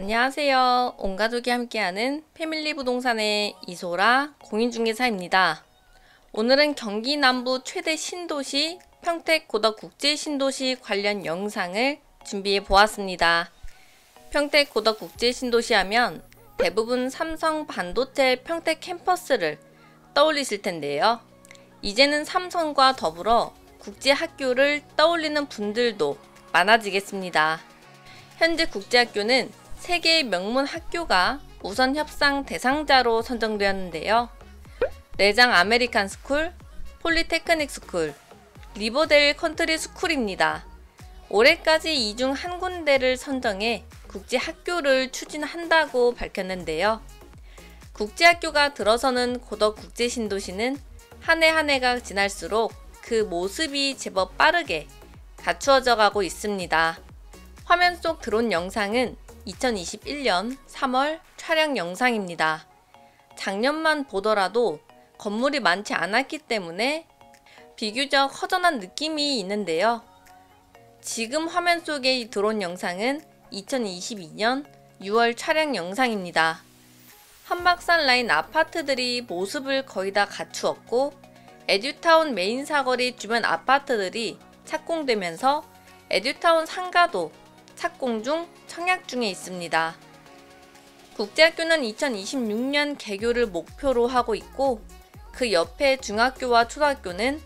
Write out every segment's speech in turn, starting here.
안녕하세요. 온 가족이 함께하는 패밀리 부동산의 이소라 공인중개사입니다. 오늘은 경기 남부 최대 신도시 평택 고덕국제신도시 관련 영상을 준비해 보았습니다. 평택 고덕국제신도시 하면 대부분 삼성 반도체 평택 캠퍼스를 떠올리실 텐데요. 이제는 삼성과 더불어 국제학교를 떠올리는 분들도 많아지겠습니다. 현재 국제학교는 세계의 명문 학교가 우선 협상 대상자로 선정되었는데요. 레장 아메리칸 스쿨, 폴리테크닉 스쿨, 리버데일 컨트리 스쿨입니다. 올해까지 이 중 한 군데를 선정해 국제학교를 추진한다고 밝혔는데요. 국제학교가 들어서는 고덕국제신도시는 한 해 한 해가 지날수록 그 모습이 제법 빠르게 갖추어져 가고 있습니다. 화면 속 드론 영상은 2021년 3월 촬영 영상입니다. 작년만 보더라도 건물이 많지 않았기 때문에 비교적 허전한 느낌이 있는데요. 지금 화면 속의 이 드론 영상은 2022년 6월 촬영 영상입니다. 한박산 라인 아파트들이 모습을 거의 다 갖추었고 에듀타운 메인 사거리 주변 아파트들이 착공되면서 에듀타운 상가도 착공 중 청약 중에 있습니다. 국제학교는 2026년 개교를 목표로 하고 있고 그 옆에 중학교와 초등학교는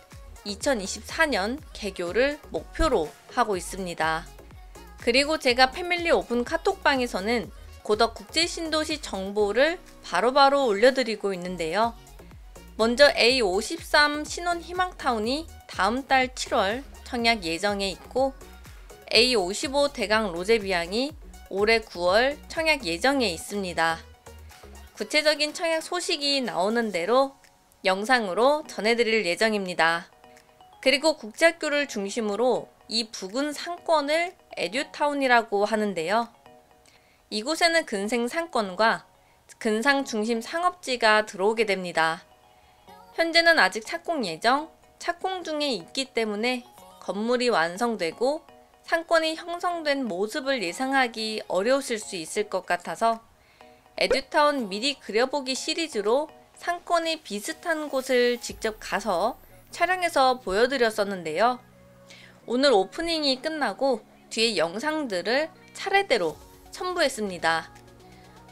2024년 개교를 목표로 하고 있습니다. 그리고 제가 패밀리 오픈 카톡방에서는 고덕국제신도시 정보를 바로바로 올려드리고 있는데요. 먼저 A53 신혼희망타운이 다음 달 7월 청약 예정에 있고 A55 대강 로제비앙이 올해 9월 청약 예정에 있습니다. 구체적인 청약 소식이 나오는 대로 영상으로 전해드릴 예정입니다. 그리고 국제학교를 중심으로 이 부근 상권을 에듀타운이라고 하는데요. 이곳에는 근생 상권과 근상 중심 상업지가 들어오게 됩니다. 현재는 아직 착공 예정, 착공 중에 있기 때문에 건물이 완성되고 상권이 형성된 모습을 예상하기 어려우실 수 있을 것 같아서 에듀타운 미리 그려보기 시리즈로 상권이 비슷한 곳을 직접 가서 촬영해서 보여드렸었는데요. 오늘 오프닝이 끝나고 뒤에 영상들을 차례대로 첨부했습니다.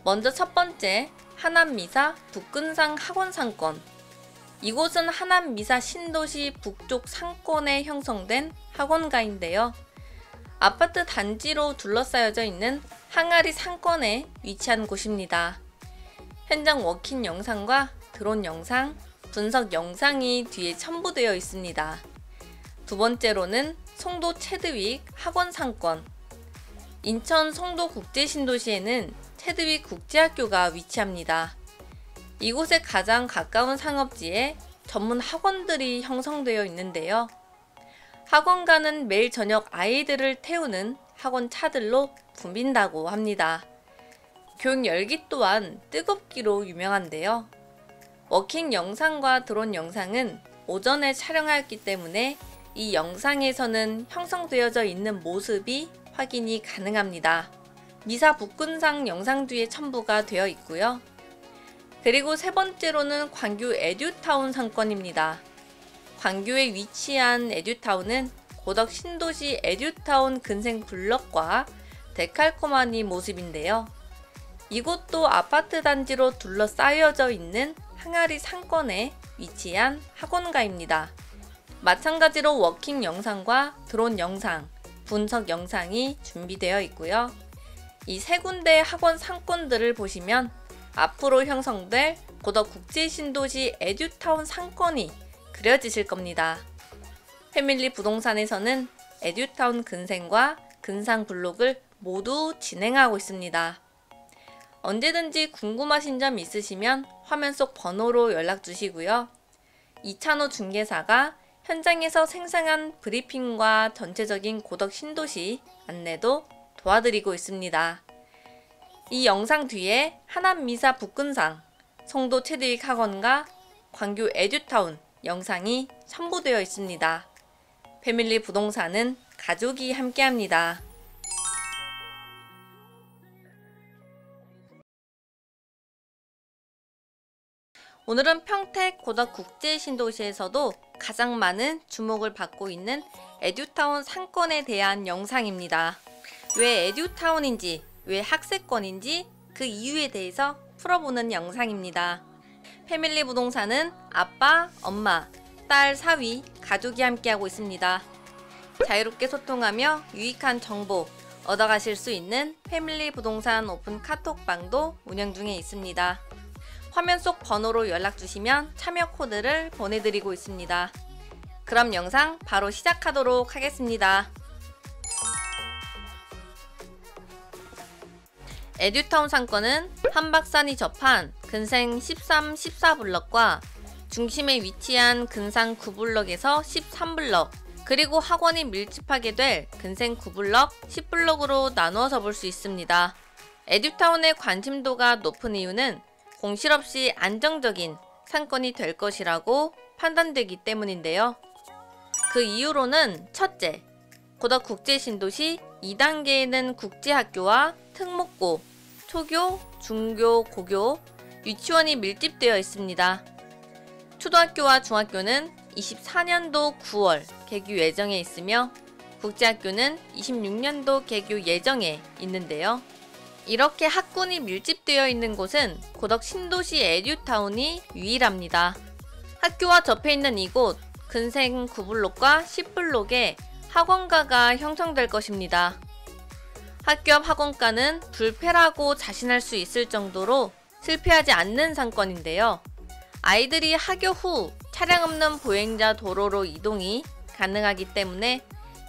먼저 첫 번째, 하남미사 북근상 학원상권. 이곳은 하남미사 신도시 북쪽 상권에 형성된 학원가인데요. 아파트 단지로 둘러싸여져 있는 항아리 상권에 위치한 곳입니다. 현장 워킹 영상과 드론 영상, 분석 영상이 뒤에 첨부되어 있습니다. 두 번째로는 송도 체드윅 학원 상권. 인천 송도 국제신도시에는 체드윅 국제학교가 위치합니다. 이곳에 가장 가까운 상업지에 전문 학원들이 형성되어 있는데요. 학원가는 매일 저녁 아이들을 태우는 학원 차들로 붐빈다고 합니다. 교육 열기 또한 뜨겁기로 유명한데요. 워킹 영상과 드론 영상은 오전에 촬영하였기 때문에 이 영상에서는 형성되어져 있는 모습이 확인이 가능합니다. 미사 북근상 영상 뒤에 첨부가 되어 있고요. 그리고 세 번째로는 광교 에듀타운 상권입니다. 광교에 위치한 에듀타운은 고덕 신도시 에듀타운 근생 블럭과 데칼코마니 모습인데요. 이곳도 아파트 단지로 둘러싸여져 있는 항아리 상권에 위치한 학원가입니다. 마찬가지로 워킹 영상과 드론 영상, 분석 영상이 준비되어 있고요. 이 세 군데의 학원 상권들을 보시면 앞으로 형성될 고덕 국제신도시 에듀타운 상권이 그려지실 겁니다. 패밀리 부동산에서는 에듀타운 근생과 근상 블록을 모두 진행하고 있습니다. 언제든지 궁금하신 점 있으시면 화면 속 번호로 연락 주시고요. 이찬호 중개사가 현장에서 생생한 브리핑과 전체적인 고덕 신도시 안내도 도와드리고 있습니다. 이 영상 뒤에 하남미사 북근상, 송도 체드윅 학원과 광교 에듀타운 영상이 첨부되어 있습니다. 패밀리 부동산은 가족이 함께합니다. 오늘은 평택 고덕국제신도시에서도 가장 많은 주목을 받고 있는 에듀타운 상권에 대한 영상입니다. 왜 에듀타운인지, 왜 학세권인지 그 이유에 대해서 풀어보는 영상입니다. 패밀리 부동산은 아빠, 엄마, 딸, 사위, 가족이 함께하고 있습니다. 자유롭게 소통하며 유익한 정보 얻어가실 수 있는 패밀리 부동산 오픈 카톡방도 운영 중에 있습니다. 화면 속 번호로 연락 주시면 참여 코드를 보내드리고 있습니다. 그럼 영상 바로 시작하도록 하겠습니다. 에듀타운 상권은 한박산이 접한 근생 13, 14블럭과 중심에 위치한 근상 9블럭에서 13블럭, 그리고 학원이 밀집하게 될 근생 9블럭, 10블럭으로 나누어서 볼 수 있습니다. 에듀타운의 관심도가 높은 이유는 공실 없이 안정적인 상권이 될 것이라고 판단되기 때문인데요. 그 이유로는 첫째, 고덕국제신도시 2단계에는 국제학교와 특목고, 초교, 중교, 고교, 유치원이 밀집되어 있습니다. 초등학교와 중학교는 24년도 9월 개교 예정에 있으며 국제학교는 26년도 개교 예정에 있는데요. 이렇게 학군이 밀집되어 있는 곳은 고덕 신도시 에듀타운이 유일합니다. 학교와 접해 있는 이곳 근생 9블록과 10블록에 학원가가 형성될 것입니다. 학교 앞 학원가는 불패라고 자신할 수 있을 정도로 실패하지 않는 상권인데요. 아이들이 하교 후 차량 없는 보행자 도로로 이동이 가능하기 때문에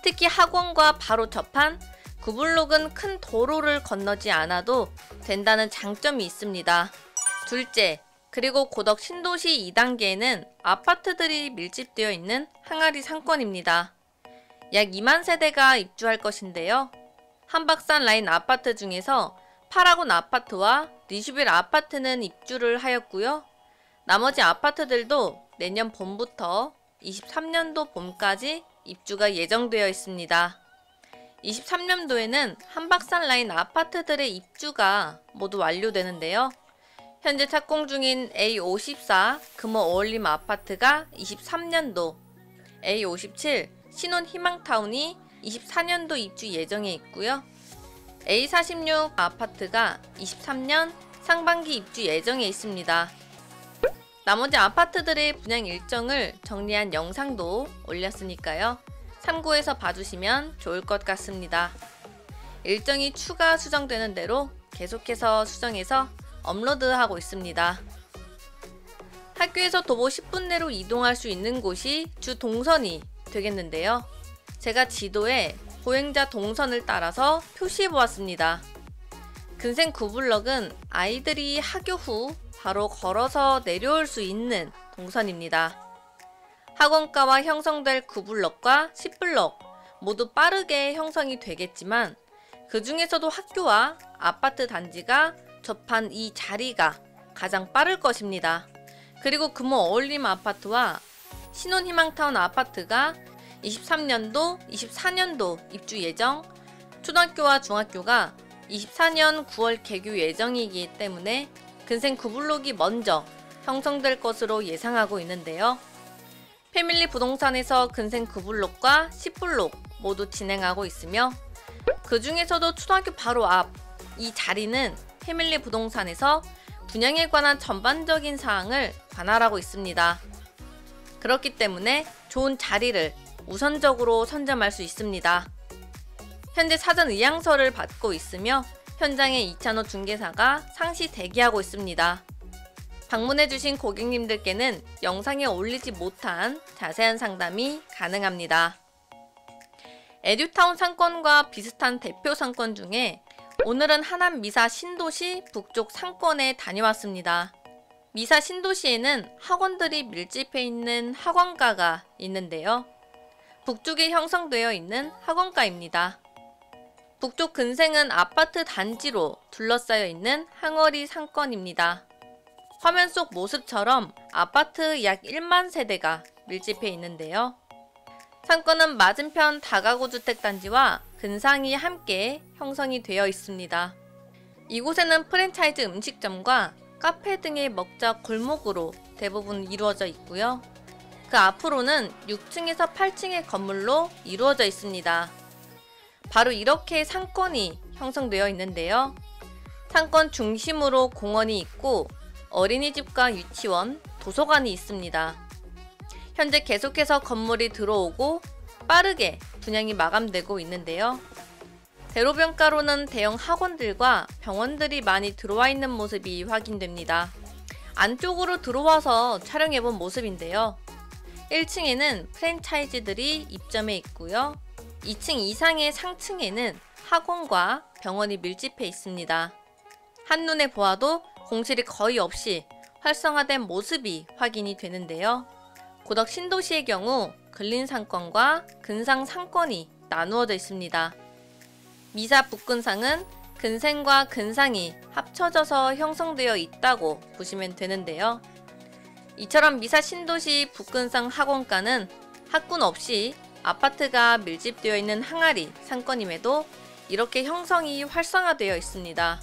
특히 학원과 바로 접한 9블록은 큰 도로를 건너지 않아도 된다는 장점이 있습니다. 둘째, 그리고 고덕 신도시 2단계에는 아파트들이 밀집되어 있는 항아리 상권입니다. 약 2만 세대가 입주할 것인데요. 한박산 라인 아파트 중에서 파라곤 아파트와 리슈빌 아파트는 입주를 하였고요. 나머지 아파트들도 내년 봄부터 23년도 봄까지 입주가 예정되어 있습니다. 23년도에는 한박산 라인 아파트들의 입주가 모두 완료되는데요. 현재 착공 중인 A54 금호 어울림 아파트가 23년도, A57 신혼 희망타운이 24년도 입주 예정에 있고요. A46 아파트가 23년 상반기 입주 예정에 있습니다. 나머지 아파트들의 분양 일정을 정리한 영상도 올렸으니까요. 참고해서 봐주시면 좋을 것 같습니다. 일정이 추가 수정되는 대로 계속해서 수정해서 업로드하고 있습니다. 학교에서 도보 10분 내로 이동할 수 있는 곳이 주 동선이 되겠는데요. 제가 지도에 보행자 동선을 따라서 표시해 보았습니다. 근생 9블럭은 아이들이 하교 후 바로 걸어서 내려올 수 있는 동선입니다. 학원가와 형성될 9블럭과 10블럭 모두 빠르게 형성이 되겠지만 그 중에서도 학교와 아파트 단지가 접한 이 자리가 가장 빠를 것입니다. 그리고 금호 어울림 아파트와 신혼희망타운 아파트가 23년도, 24년도 입주 예정, 초등학교와 중학교가 24년 9월 개교 예정이기 때문에 근생 9블록이 먼저 형성될 것으로 예상하고 있는데요. 패밀리 부동산에서 근생 9블록과 10블록 모두 진행하고 있으며 그 중에서도 초등학교 바로 앞 이 자리는 패밀리 부동산에서 분양에 관한 전반적인 사항을 관할하고 있습니다. 그렇기 때문에 좋은 자리를 우선적으로 선점할 수 있습니다. 현재 사전 의향서를 받고 있으며 현장에 이찬호 중개사가 상시 대기하고 있습니다. 방문해주신 고객님들께는 영상에 올리지 못한 자세한 상담이 가능합니다. 에듀타운 상권과 비슷한 대표 상권 중에 오늘은 하남 미사 신도시 북쪽 상권에 다녀왔습니다. 미사 신도시에는 학원들이 밀집해 있는 학원가가 있는데요. 북쪽에 형성되어 있는 학원가입니다. 북쪽 근생은 아파트 단지로 둘러싸여 있는 항어리 상권입니다. 화면 속 모습처럼 아파트 약 1만 세대가 밀집해 있는데요. 상권은 맞은편 다가구 주택단지와 근상이 함께 형성이 되어 있습니다. 이곳에는 프랜차이즈 음식점과 카페 등의 먹자 골목으로 대부분 이루어져 있고요. 그 앞으로는 6층에서 8층의 건물로 이루어져 있습니다. 바로 이렇게 상권이 형성되어 있는데요. 상권 중심으로 공원이 있고 어린이집과 유치원, 도서관이 있습니다. 현재 계속해서 건물이 들어오고 빠르게 분양이 마감되고 있는데요. 대로변가로는 대형 학원들과 병원들이 많이 들어와 있는 모습이 확인됩니다. 안쪽으로 들어와서 촬영해본 모습인데요. 1층에는 프랜차이즈들이 입점해 있고요. 2층 이상의 상층에는 학원과 병원이 밀집해 있습니다. 한눈에 보아도 공실이 거의 없이 활성화된 모습이 확인이 되는데요. 고덕 신도시의 경우 근린상권과 근상상권이 나누어져 있습니다. 미사 북근상은 근생과 근상이 합쳐져서 형성되어 있다고 보시면 되는데요. 이처럼 미사 신도시 북근상 학원가는 학군 없이 아파트가 밀집되어 있는 항아리 상권임에도 이렇게 형성이 활성화되어 있습니다.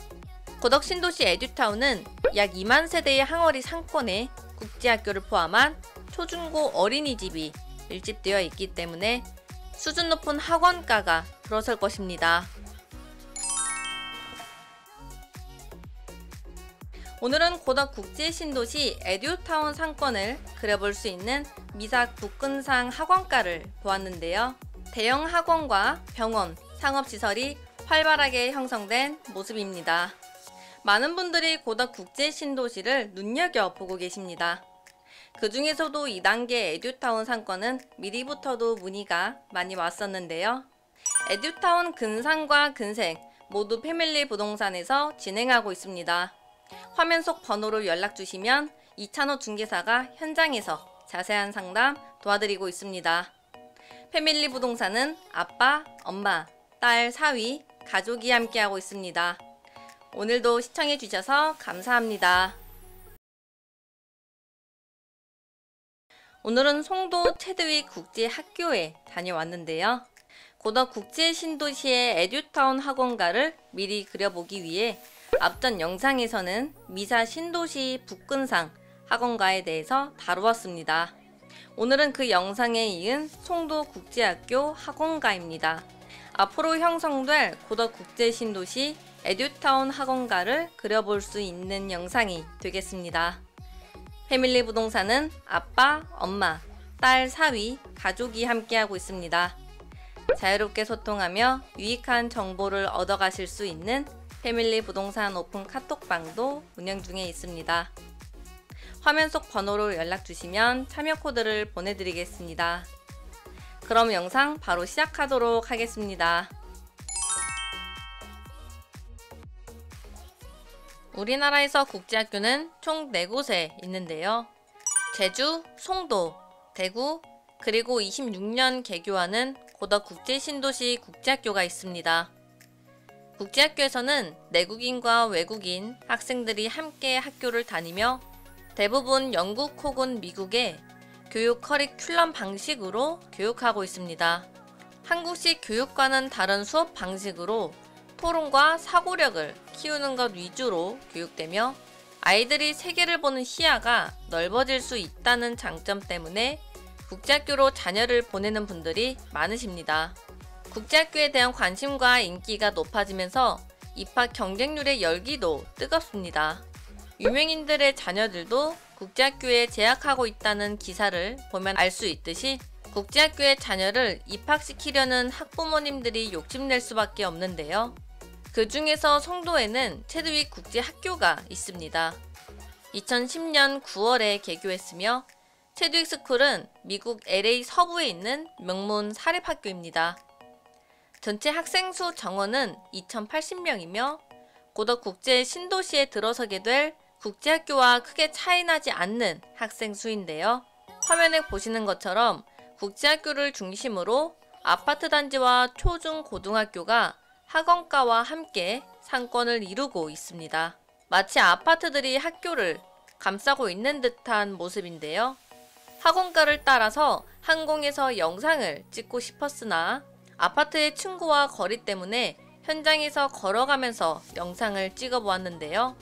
고덕 신도시 에듀타운은 약 2만 세대의 항아리 상권에 국제학교를 포함한 초중고 어린이집이 밀집되어 있기 때문에 수준 높은 학원가가 들어설 것입니다. 오늘은 고덕 국제신도시 에듀타운 상권을 그려볼 수 있는 미사 북근상 학원가를 보았는데요. 대형 학원과 병원, 상업시설이 활발하게 형성된 모습입니다. 많은 분들이 고덕 국제신도시를 눈여겨보고 계십니다. 그 중에서도 2단계 에듀타운 상권은 미리부터도 문의가 많이 왔었는데요. 에듀타운 근상과 근생 모두 패밀리 부동산에서 진행하고 있습니다. 화면 속 번호로 연락 주시면 이찬호 중개사가 현장에서 자세한 상담 도와드리고 있습니다. 패밀리 부동산은 아빠, 엄마, 딸, 사위, 가족이 함께하고 있습니다. 오늘도 시청해주셔서 감사합니다. 오늘은 송도 체드윅 국제학교에 다녀왔는데요. 고덕 국제신도시의 에듀타운 학원가를 미리 그려보기 위해 앞전 영상에서는 미사 신도시 북근상 학원가에 대해서 다루었습니다. 오늘은 그 영상에 이은 송도 국제학교 학원가입니다. 앞으로 형성될 고덕 국제신도시 에듀타운 학원가를 그려볼 수 있는 영상이 되겠습니다. 패밀리 부동산은 아빠, 엄마, 딸, 사위, 가족이 함께하고 있습니다. 자유롭게 소통하며 유익한 정보를 얻어가실 수 있는 패밀리 부동산 오픈 카톡방도 운영 중에 있습니다. 화면 속 번호로 연락 주시면 참여 코드를 보내드리겠습니다. 그럼 영상 바로 시작하도록 하겠습니다. 우리나라에서 국제학교는 총 4곳에 있는데요. 제주, 송도, 대구, 그리고 26년 개교하는 고덕 국제신도시 국제학교가 있습니다. 국제학교에서는 내국인과 외국인 학생들이 함께 학교를 다니며 대부분 영국 혹은 미국의 교육 커리큘럼 방식으로 교육하고 있습니다. 한국식 교육과는 다른 수업 방식으로 토론과 사고력을 키우는 것 위주로 교육되며 아이들이 세계를 보는 시야가 넓어질 수 있다는 장점 때문에 국제학교로 자녀를 보내는 분들이 많으십니다. 국제학교에 대한 관심과 인기가 높아지면서 입학 경쟁률의 열기도 뜨겁습니다. 유명인들의 자녀들도 국제학교에 재학하고 있다는 기사를 보면 알 수 있듯이 국제학교에 자녀를 입학시키려는 학부모님들이 욕심낼 수밖에 없는데요. 그 중에서 송도에는 체드윅 국제학교가 있습니다. 2010년 9월에 개교했으며 체드윅 스쿨은 미국 LA 서부에 있는 명문 사립학교입니다. 전체 학생 수 정원은 2080명이며 고덕 국제 신도시에 들어서게 될 국제학교와 크게 차이나지 않는 학생 수인데요. 화면에 보시는 것처럼 국제학교를 중심으로 아파트 단지와 초중 고등학교가 학원가와 함께 상권을 이루고 있습니다. 마치 아파트들이 학교를 감싸고 있는 듯한 모습인데요. 학원가를 따라서 항공에서 영상을 찍고 싶었으나 아파트의 층고와 거리 때문에 현장에서 걸어가면서 영상을 찍어 보았는데요.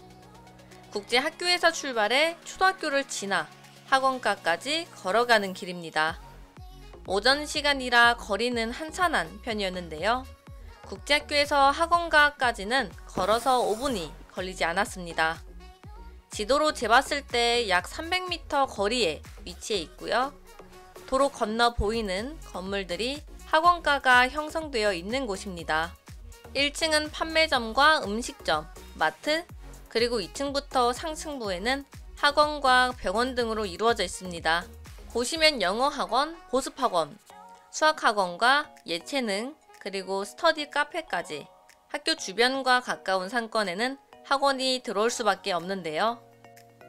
국제학교에서 출발해 초등학교를 지나 학원가까지 걸어가는 길입니다. 오전 시간이라 거리는 한산한 편이었는데요. 국제학교에서 학원가까지는 걸어서 5분이 걸리지 않았습니다. 지도로 재봤을 때 약 300m 거리에 위치해 있고요. 도로 건너 보이는 건물들이 학원가가 형성되어 있는 곳입니다. 1층은 판매점과 음식점, 마트, 그리고 2층부터 상층부에는 학원과 병원 등으로 이루어져 있습니다. 보시면 영어학원, 보습학원, 수학학원과 예체능, 그리고 스터디 카페까지 학교 주변과 가까운 상권에는 학원이 들어올 수밖에 없는데요.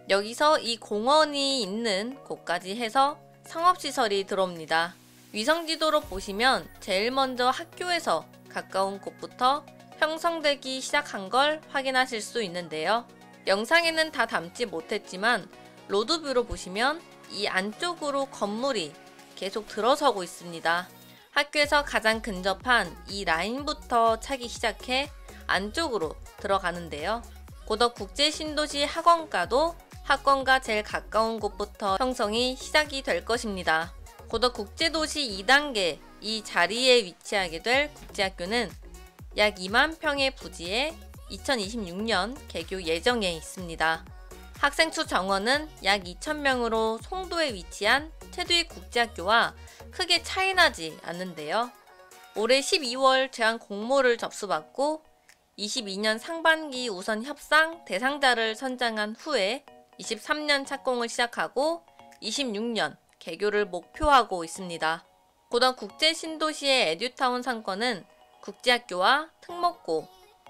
여기서 이 공원이 있는 곳까지 해서 상업시설이 들어옵니다. 위성지도로 보시면 제일 먼저 학교에서 가까운 곳부터 형성되기 시작한 걸 확인하실 수 있는데요. 영상에는 다 담지 못했지만 로드뷰로 보시면 이 안쪽으로 건물이 계속 들어서고 있습니다. 학교에서 가장 근접한 이 라인부터 차기 시작해 안쪽으로 들어가는데요. 고덕 국제신도시 학원가도 학원과 제일 가까운 곳부터 형성이 시작이 될 것입니다. 고덕 국제도시 2단계 이 자리에 위치하게 될 국제학교는 약 2만 평의 부지에 2026년 개교 예정에 있습니다. 학생 수 정원은 약 2,000명으로 송도에 위치한 최두익 국제학교와 크게 차이나지 않는데요. 올해 12월 제안 공모를 접수받고 22년 상반기 우선 협상 대상자를 선정한 후에 23년 착공을 시작하고 26년 개교를 목표하고 있습니다. 고덕 국제신도시의 에듀타운 상권은 국제학교와 특목고,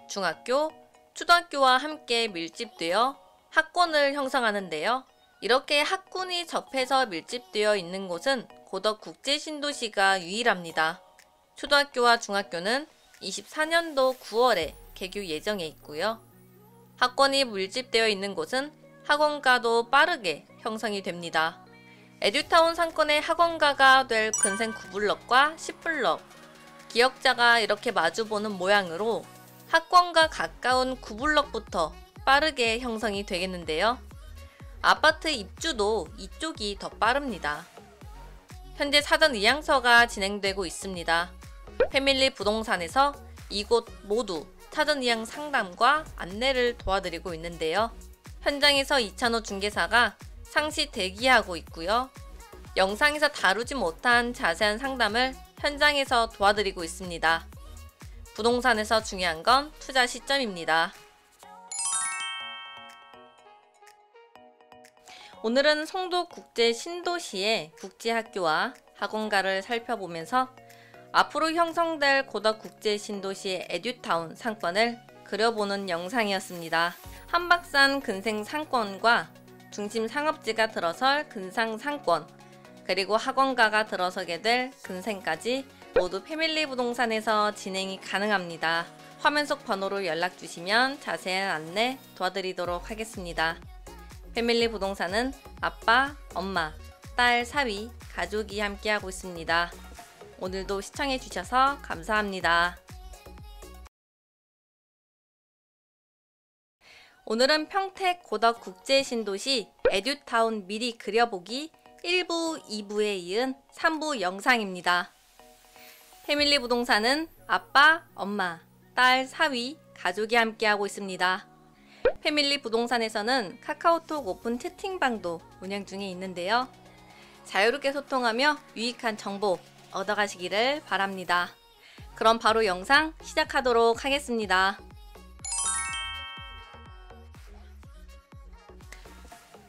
중학교, 초등학교와 함께 밀집되어 학군을 형성하는데요. 이렇게 학군이 접해서 밀집되어 있는 곳은 고덕 국제신도시가 유일합니다. 초등학교와 중학교는 24년도 9월에 개교 예정에 있고요. 학군이 밀집되어 있는 곳은 학원가도 빠르게 형성이 됩니다. 에듀타운 상권의 학원가가 될 근생 9블럭과 10블럭, 기역자가 이렇게 마주보는 모양으로 학원과 가까운 9블럭부터 빠르게 형성이 되겠는데요. 아파트 입주도 이쪽이 더 빠릅니다. 현재 사전 의향서가 진행되고 있습니다. 패밀리 부동산에서 이곳 모두 사전 의향 상담과 안내를 도와드리고 있는데요. 현장에서 이찬호 중개사가 상시 대기하고 있고요. 영상에서 다루지 못한 자세한 상담을 현장에서 도와드리고 있습니다. 부동산에서 중요한 건 투자 시점입니다. 오늘은 송도 국제 신도시의 국제학교와 학원가를 살펴보면서 앞으로 형성될 고덕 국제 신도시의 에듀타운 상권을 그려보는 영상이었습니다. 한박산 근생 상권과 중심 상업지가 들어설 근상 상권, 그리고 학원가가 들어서게 될 근생까지 모두 패밀리 부동산에서 진행이 가능합니다. 화면 속 번호로 연락 주시면 자세한 안내 도와드리도록 하겠습니다. 패밀리 부동산은 아빠, 엄마, 딸, 사위, 가족이 함께하고 있습니다. 오늘도 시청해 주셔서 감사합니다. 오늘은 평택 고덕 국제신도시 에듀타운 미리 그려보기 1부, 2부에 이은 3부 영상입니다. 패밀리 부동산은 아빠, 엄마, 딸, 사위, 가족이 함께하고 있습니다. 패밀리 부동산에서는 카카오톡 오픈 채팅방도 운영 중에 있는데요. 자유롭게 소통하며 유익한 정보 얻어가시기를 바랍니다. 그럼 바로 영상 시작하도록 하겠습니다.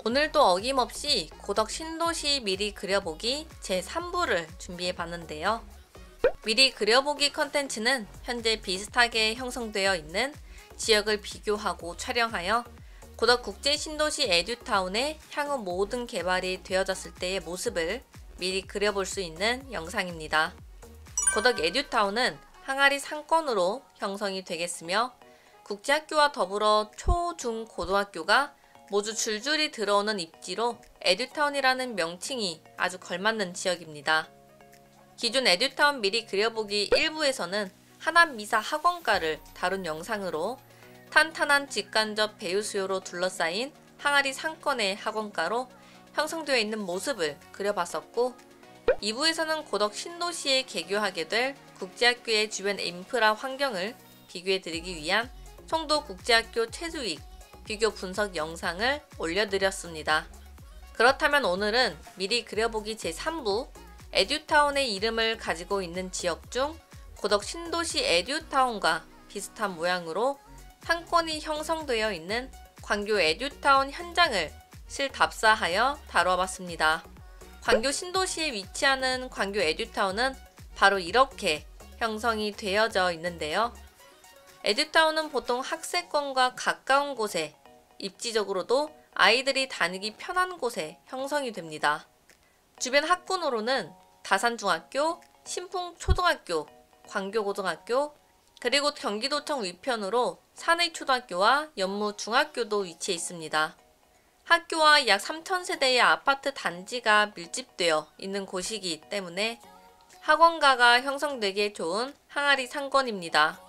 오늘도 어김없이 고덕 신도시 미리 그려보기 제3부를 준비해 봤는데요. 미리 그려보기 컨텐츠는 현재 비슷하게 형성되어 있는 지역을 비교하고 촬영하여 고덕 국제 신도시 에듀타운의 향후 모든 개발이 되어졌을 때의 모습을 미리 그려볼 수 있는 영상입니다. 고덕 에듀타운은 항아리 상권으로 형성이 되겠으며 국제학교와 더불어 초, 중, 고등학교가 모두 줄줄이 들어오는 입지로 에듀타운이라는 명칭이 아주 걸맞는 지역입니다. 기존 에듀타운 미리 그려보기 1부에서는 하남미사 학원가를 다룬 영상으로 탄탄한 직간접 배우 수요로 둘러싸인 항아리 상권의 학원가로 형성되어 있는 모습을 그려봤었고, 2부에서는 고덕 신도시에 개교하게 될 국제학교의 주변 인프라 환경을 비교해드리기 위한 송도국제학교 최수익 비교 분석 영상을 올려드렸습니다. 그렇다면 오늘은 미리 그려보기 제3부 에듀타운의 이름을 가지고 있는 지역 중 고덕 신도시 에듀타운과 비슷한 모양으로 상권이 형성되어 있는 광교 에듀타운 현장을 실답사하여 다뤄봤습니다. 광교 신도시에 위치하는 광교 에듀타운은 바로 이렇게 형성이 되어져 있는데요. 에듀타운은 보통 학세권과 가까운 곳에, 입지적으로도 아이들이 다니기 편한 곳에 형성이 됩니다. 주변 학군으로는 다산중학교, 신풍초등학교, 광교고등학교, 그리고 경기도청 위편으로 산의초등학교와 연무중학교도 위치해 있습니다. 학교와 약 3,000세대의 아파트 단지가 밀집되어 있는 곳이기 때문에 학원가가 형성되기에 좋은 항아리 상권입니다.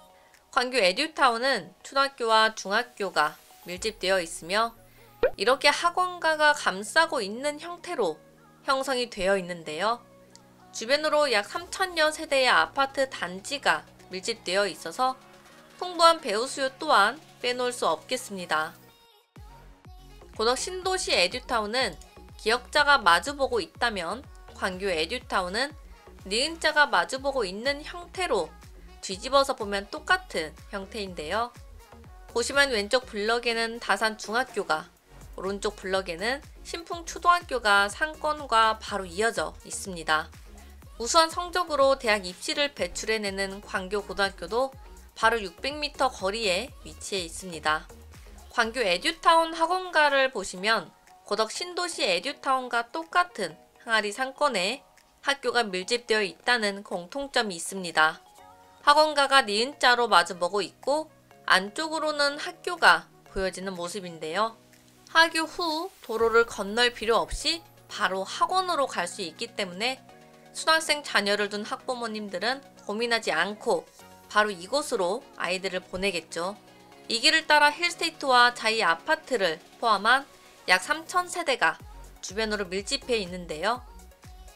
광교 에듀타운은 초등학교와 중학교가 밀집되어 있으며 이렇게 학원가가 감싸고 있는 형태로 형성이 되어 있는데요. 주변으로 약 3,000여 세대의 아파트 단지가 밀집되어 있어서 풍부한 배우 수요 또한 빼놓을 수 없겠습니다. 고덕 신도시 에듀타운은 기역자가 마주보고 있다면 광교 에듀타운은 니은자가 마주보고 있는 형태로 뒤집어서 보면 똑같은 형태인데요. 보시면 왼쪽 블럭에는 다산중학교가, 오른쪽 블럭에는 신풍초등학교가 상권과 바로 이어져 있습니다. 우수한 성적으로 대학 입시를 배출해내는 광교고등학교도 바로 600m 거리에 위치해 있습니다. 광교 에듀타운 학원가를 보시면 고덕 신도시 에듀타운과 똑같은 항아리 상권에 학교가 밀집되어 있다는 공통점이 있습니다. 학원가가 니은자로 마주보고 있고 안쪽으로는 학교가 보여지는 모습인데요. 하교 후 도로를 건널 필요 없이 바로 학원으로 갈 수 있기 때문에 수강생 자녀를 둔 학부모님들은 고민하지 않고 바로 이곳으로 아이들을 보내겠죠. 이 길을 따라 힐스테이트와 자이 아파트를 포함한 약 3,000세대가 주변으로 밀집해 있는데요.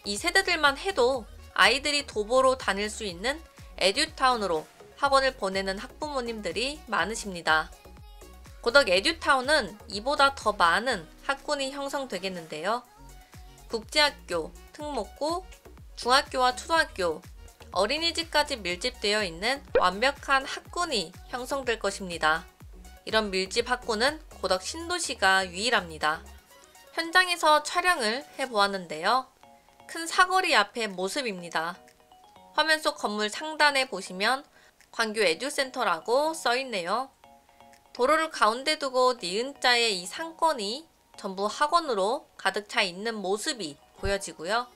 이 세대들만 해도 아이들이 도보로 다닐 수 있는 에듀타운으로 학원을 보내는 학부모님들이 많으십니다. 고덕 에듀타운은 이보다 더 많은 학군이 형성되겠는데요. 국제학교, 특목고, 중학교와 초등학교, 어린이집까지 밀집되어 있는 완벽한 학군이 형성될 것입니다. 이런 밀집 학군은 고덕 신도시가 유일합니다. 현장에서 촬영을 해보았는데요. 큰 사거리 앞의 모습입니다. 화면 속 건물 상단에 보시면 광교 에듀센터라고 써있네요. 도로를 가운데 두고 니은자의 이 상권이 전부 학원으로 가득 차 있는 모습이 보여지고요.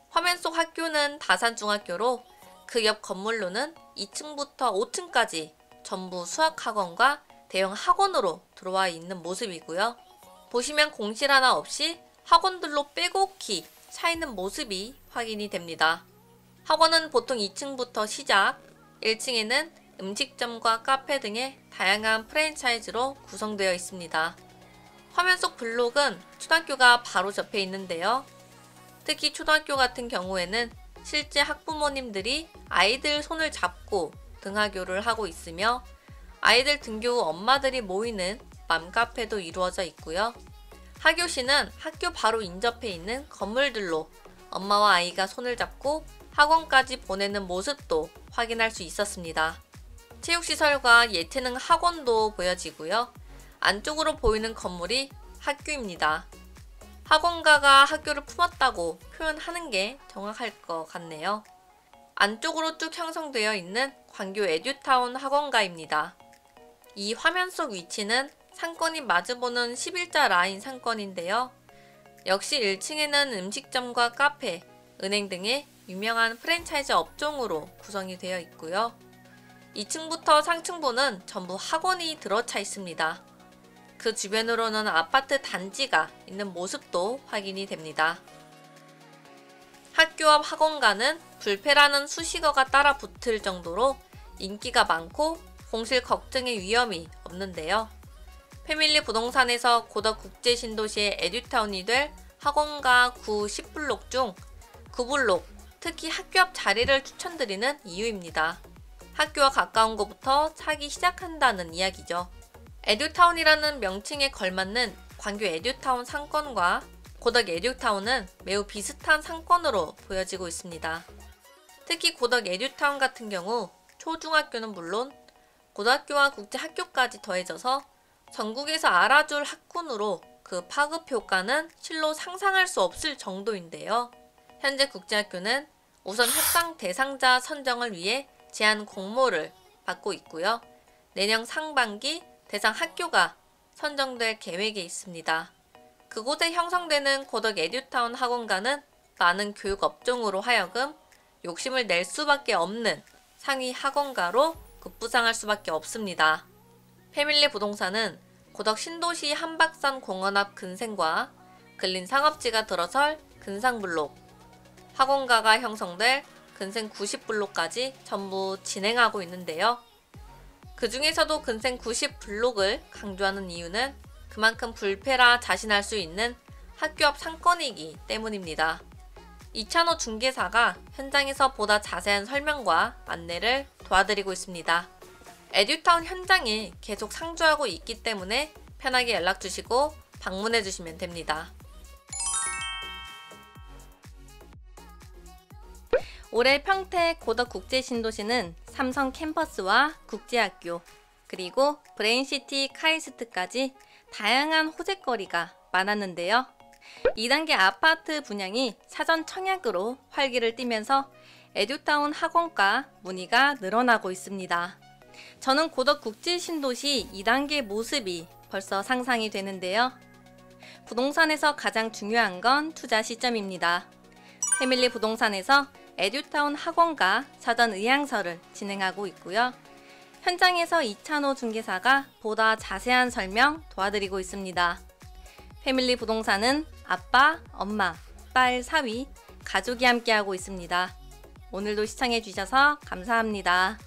화면 속 학교는 다산중학교로 그 옆 건물로는 2층부터 5층까지 전부 수학학원과 대형 학원으로 들어와 있는 모습이고요. 보시면 공실 하나 없이 학원들로 빼곡히 차 있는 모습이 확인이 됩니다. 학원은 보통 2층부터 시작, 1층에는 음식점과 카페 등의 다양한 프랜차이즈로 구성되어 있습니다. 화면 속 블록은 초등학교가 바로 접해 있는데요. 특히 초등학교 같은 경우에는 실제 학부모님들이 아이들 손을 잡고 등하교를 하고 있으며 아이들 등교 후 엄마들이 모이는 맘카페도 이루어져 있고요. 하교시는 학교 바로 인접해 있는 건물들로 엄마와 아이가 손을 잡고 학원까지 보내는 모습도 확인할 수 있었습니다. 체육시설과 예체능 학원도 보여지고요. 안쪽으로 보이는 건물이 학교입니다. 학원가가 학교를 품었다고 표현하는 게 정확할 것 같네요. 안쪽으로 쭉 형성되어 있는 광교 에듀타운 학원가입니다. 이 화면 속 위치는 상권이 마주보는 11자 라인 상권인데요. 역시 1층에는 음식점과 카페, 은행 등의 유명한 프랜차이즈 업종으로 구성이 되어 있고요. 2층부터 상층부는 전부 학원이 들어차 있습니다. 그 주변으로는 아파트 단지가 있는 모습도 확인이 됩니다. 학교 앞 학원가는 불패라는 수식어가 따라 붙을 정도로 인기가 많고 공실 걱정의 위험이 없는데요. 패밀리 부동산에서 고덕 국제신도시의 에듀타운이 될 학원가 9, 10블록 중 9블록, 특히 학교 앞 자리를 추천드리는 이유입니다. 학교와 가까운 곳부터 차기 시작한다는 이야기죠. 에듀타운이라는 명칭에 걸맞는 광교 에듀타운 상권과 고덕 에듀타운은 매우 비슷한 상권으로 보여지고 있습니다. 특히 고덕 에듀타운 같은 경우 초중학교는 물론 고등학교와 국제학교까지 더해져서 전국에서 알아줄 학군으로 그 파급 효과는 실로 상상할 수 없을 정도인데요. 현재 국제학교는 우선 협상 대상자 선정을 위해 제안 공모를 받고 있고요. 내년 상반기 대상 학교가 선정될 계획에 있습니다. 그곳에 형성되는 고덕 에듀타운 학원가는 많은 교육 업종으로 하여금 욕심을 낼 수밖에 없는 상위 학원가로 급부상할 수밖에 없습니다. 패밀리 부동산은 고덕 신도시 한박산 공원 앞 근생과 근린 상업지가 들어설 근상블록, 학원가가 형성될 근생 90블록까지 전부 진행하고 있는데요. 그 중에서도 근생 90블록을 강조하는 이유는 그만큼 불패라 자신할 수 있는 학교 앞 상권이기 때문입니다. 이찬호 중개사가 현장에서 보다 자세한 설명과 안내를 도와드리고 있습니다. 에듀타운 현장에 계속 상주하고 있기 때문에 편하게 연락주시고 방문해주시면 됩니다. 올해 평택 고덕 국제신도시는 삼성 캠퍼스와 국제학교, 그리고 브레인시티 카이스트까지 다양한 호재거리가 많았는데요. 2단계 아파트 분양이 사전 청약으로 활기를 띠면서 에듀타운 학원가 문의가 늘어나고 있습니다. 저는 고덕 국제신도시 2단계 모습이 벌써 상상이 되는데요. 부동산에서 가장 중요한 건 투자 시점입니다. 패밀리 부동산에서 에듀타운 학원가 사전 의향서를 진행하고 있고요. 현장에서 이찬호 중개사가 보다 자세한 설명 도와드리고 있습니다. 패밀리 부동산은 아빠, 엄마, 딸, 사위, 가족이 함께하고 있습니다. 오늘도 시청해주셔서 감사합니다.